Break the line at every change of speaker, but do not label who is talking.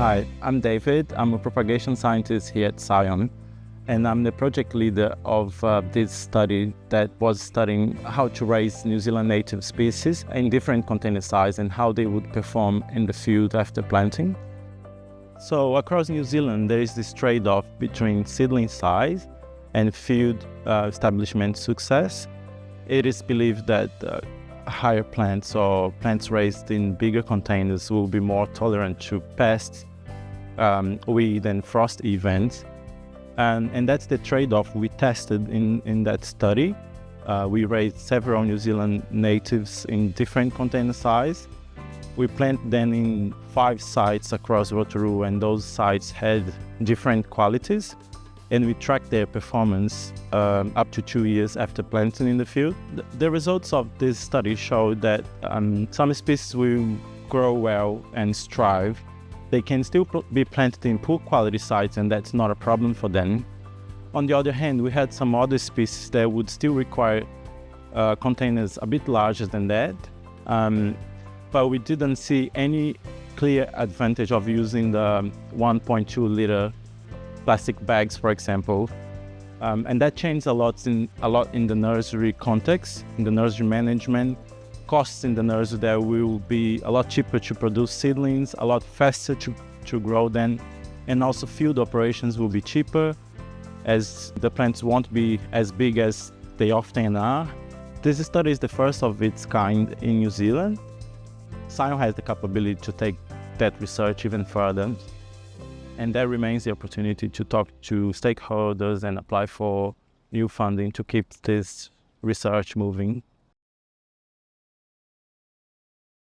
Hi, I'm David. I'm a propagation scientist here at Scion, and I'm the project leader of this study that was studying how to raise New Zealand native species in different container sizes and how they would perform in the field after planting. So across New Zealand, there is this trade-off between seedling size and field establishment success. It is believed that higher plants or plants raised in bigger containers will be more tolerant to pests, weed and frost events. And that's the trade-off we tested in that study. We raised several New Zealand natives in different container size. We planted them in 5 sites across Aotearoa, and those sites had different qualities. And we tracked their performance up to 2 years after planting in the field. The results of this study showed that some species will grow well and thrive. They can still be planted in poor quality sites, and that's not a problem for them. On the other hand, we had some other species that would still require containers a bit larger than that. But we didn't see any clear advantage of using the 1.2 liter plastic bags, for example, and that changed a lot in the nursery context, in the nursery management. Costs in the nursery there will be a lot cheaper to produce seedlings, a lot faster to grow them, and also field operations will be cheaper as the plants won't be as big as they often are. This study is the first of its kind in New Zealand. Scion has the capability to take that research even further. And there remains the opportunity to talk to stakeholders and apply for new funding to keep this research moving.